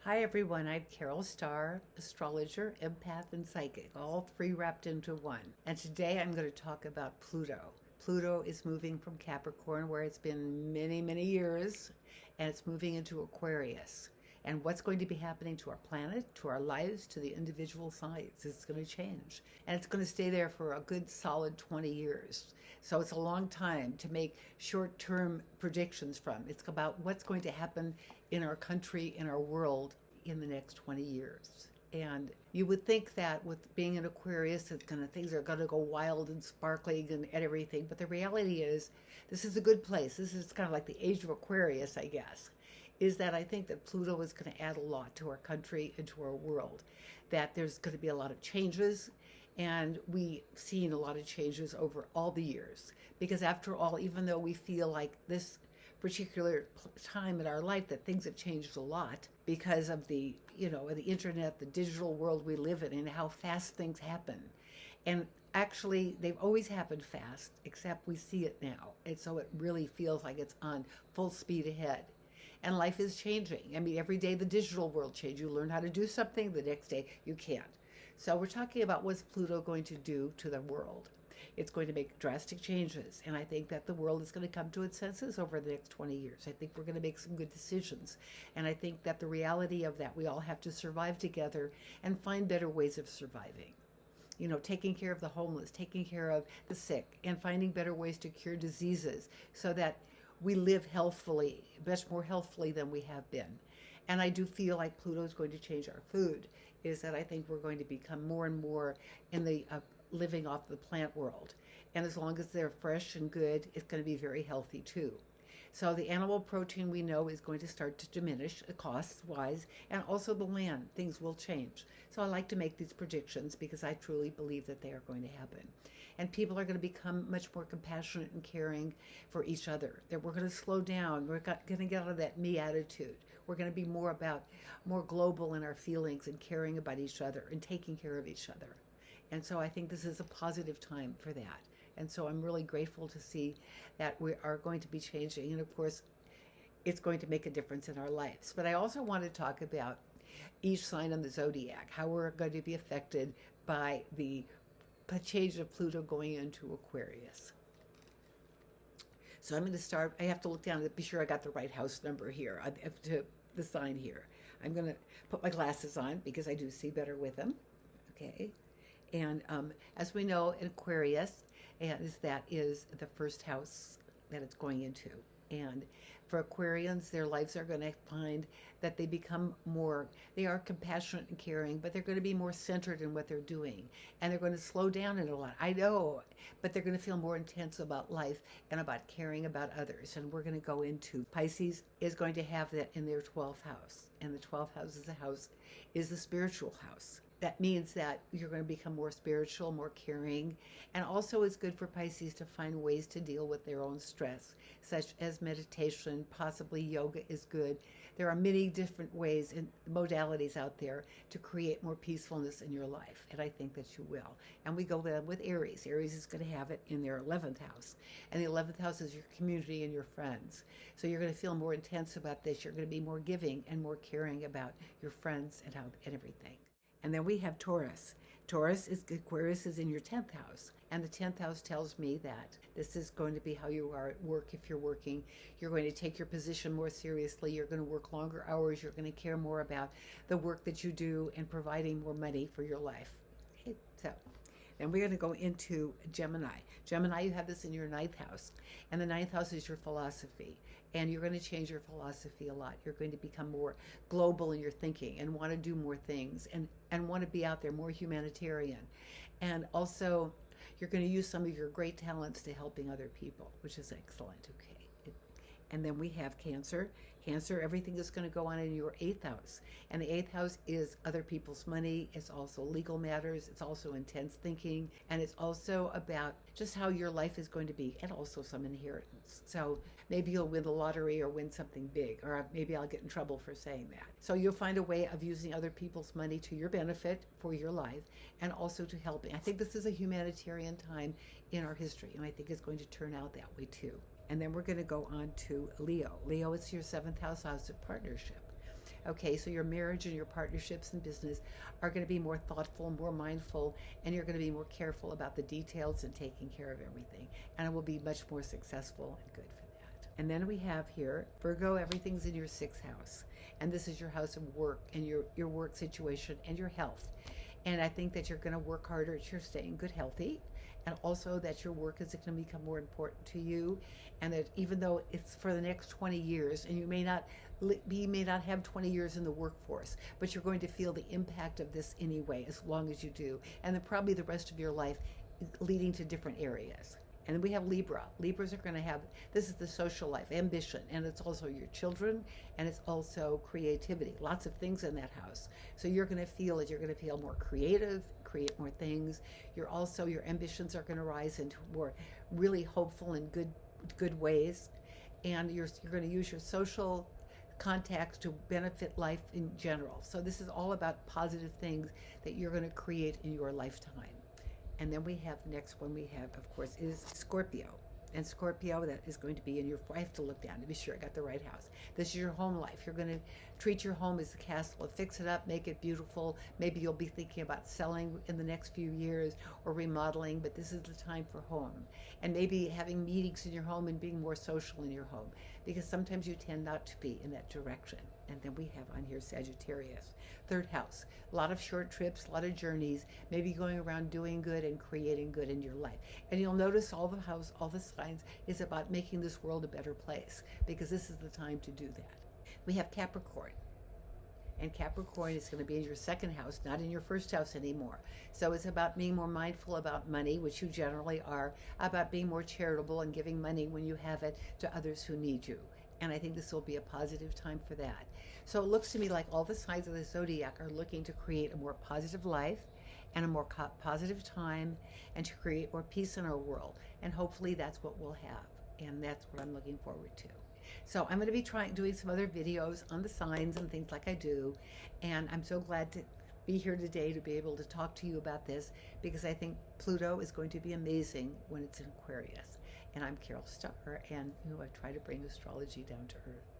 Hi everyone, I'm Carol Starr, astrologer, empath, and psychic, all three wrapped into one. And today I'm going to talk about Pluto. Pluto is moving from Capricorn, where it's been many, many years, and it's moving into Aquarius. And what's going to be happening to our planet, to our lives, to the individual signs, it's going to change. And it's going to stay there for a good solid 20 years. So it's a long time to make short-term predictions from. It's about what's going to happen in our country, in our world, in the next 20 years. And you would think that with being an Aquarius, things are going to go wild and sparkling and everything. But the reality is, this is a good place. This is kind of like the age of Aquarius, I guess. Is that I think that Pluto is going to add a lot to our country and to our world. That there's going to be a lot of changes. And we've seen a lot of changes over all the years. Because after all, even though we feel like this particular time in our life that things have changed a lot because of the internet, the digital world we live in, and how fast things happen. And actually, they've always happened fast, except we see it now. And so it really feels like it's on full speed ahead. And life is changing. I mean, every day the digital world changes. You learn how to do something, the next day you can't. So we're talking about what's Pluto going to do to the world. It's going to make drastic changes. And I think that the world is going to come to its senses over the next 20 years. I think we're going to make some good decisions. And I think that the reality of that, we all have to survive together and find better ways of surviving. Taking care of the homeless, taking care of the sick, and finding better ways to cure diseases so that we live healthfully, much more healthfully than we have been. And I do feel like Pluto is going to change our food, is that I think we're going to become more and more in the living off the plant world. And as long as they're fresh and good, it's going to be very healthy too. So the animal protein we know is going to start to diminish cost-wise, and also the land, things will change. So I like to make these predictions because I truly believe that they are going to happen. And people are going to become much more compassionate and caring for each other. That we're going to slow down. We're going to get out of that me attitude. We're going to be more global in our feelings and caring about each other and taking care of each other. And so I think this is a positive time for that. And so I'm really grateful to see that we are going to be changing. And of course, it's going to make a difference in our lives. But I also want to talk about each sign on the zodiac, how we're going to be affected by the change of Pluto going into Aquarius. So I'm going to start. I have to look down to be sure I got the right house number here, to the sign here. I'm going to put my glasses on because I do see better with them. Okay. And as we know, in Aquarius, that is the first house that it's going into. And for Aquarians, their lives are going to find that they are compassionate and caring, but they're going to be more centered in what they're doing. And they're going to slow down in a lot. I know, but they're going to feel more intense about life and about caring about others. And we're going to go into Pisces is going to have that in their 12th house. And the 12th house is the spiritual house. That means that you're going to become more spiritual, more caring, and also it's good for Pisces to find ways to deal with their own stress, such as meditation, possibly yoga is good. There are many different ways and modalities out there to create more peacefulness in your life, and I think that you will. And we go with Aries. Aries is going to have it in their 11th house, and the 11th house is your community and your friends. So you're going to feel more intense about this. You're going to be more giving and more caring about your friends and everything. And then we have Taurus. Aquarius is in your 10th house. And the 10th house tells me that this is going to be how you are at work if you're working. You're going to take your position more seriously. You're going to work longer hours. You're going to care more about the work that you do and providing more money for your life. Okay, so then we're going to go into Gemini. Gemini, you have this in your 9th house. And the 9th house is your philosophy. And you're going to change your philosophy a lot. You're going to become more global in your thinking and want to do more things and want to be out there, more humanitarian. And also, you're going to use some of your great talents to helping other people, which is excellent. Okay. And then we have Cancer. Cancer, everything is going to go on in your 8th house. And the 8th house is other people's money. It's also legal matters. It's also intense thinking. And it's also about just how your life is going to be, and also some inheritance. So maybe you'll win the lottery or win something big, or maybe I'll get in trouble for saying that. So you'll find a way of using other people's money to your benefit for your life, and also to helping. I think this is a humanitarian time in our history, and I think it's going to turn out that way too. And then we're going to go on to Leo. Leo is your 7th house of partnership. Okay, so your marriage and your partnerships and business are going to be more thoughtful, more mindful, and you're going to be more careful about the details and taking care of everything. And it will be much more successful and good for that. And then we have here, Virgo, everything's in your sixth house. And this is your house of work and your work situation and your health. And I think that you're going to work harder at your staying good, healthy, and also that your work is going to become more important to you, and that even though it's for the next 20 years, and you may not have 20 years in the workforce, but you're going to feel the impact of this anyway, as long as you do, and then probably the rest of your life leading to different areas. And then we have Libra. Libras are going to have, this is the social life, ambition, and it's also your children, and it's also creativity. Lots of things in that house. So you're going to feel that you're going to feel more creative, create more things. Your ambitions are going to rise into more really hopeful and good ways. And you're going to use your social contacts to benefit life in general. So this is all about positive things that you're going to create in your lifetime. And then we have, next one we have, of course, is Scorpio. And Scorpio, that is going to be in your, I have to look down to be sure I got the right house. This is your home life. You're going to treat your home as a castle, fix it up, make it beautiful. Maybe you'll be thinking about selling in the next few years or remodeling, but this is the time for home. And maybe having meetings in your home and being more social in your home, because sometimes you tend not to be in that direction. And then we have on here Sagittarius, third house. A lot of short trips, a lot of journeys, maybe going around doing good and creating good in your life. And you'll notice all the signs is about making this world a better place, because this is the time to do that. We have Capricorn. And Capricorn is going to be in your second house, not in your first house anymore. So it's about being more mindful about money, which you generally are, about being more charitable and giving money when you have it to others who need you. And I think this will be a positive time for that. So it looks to me like all the signs of the zodiac are looking to create a more positive life and a more positive time, and to create more peace in our world. And hopefully that's what we'll have. And that's what I'm looking forward to. So I'm going to be doing some other videos on the signs and things like I do. And I'm so glad to be here today to be able to talk to you about this, because I think Pluto is going to be amazing when it's in Aquarius. And I'm Carol Starr, and I try to bring astrology down to earth.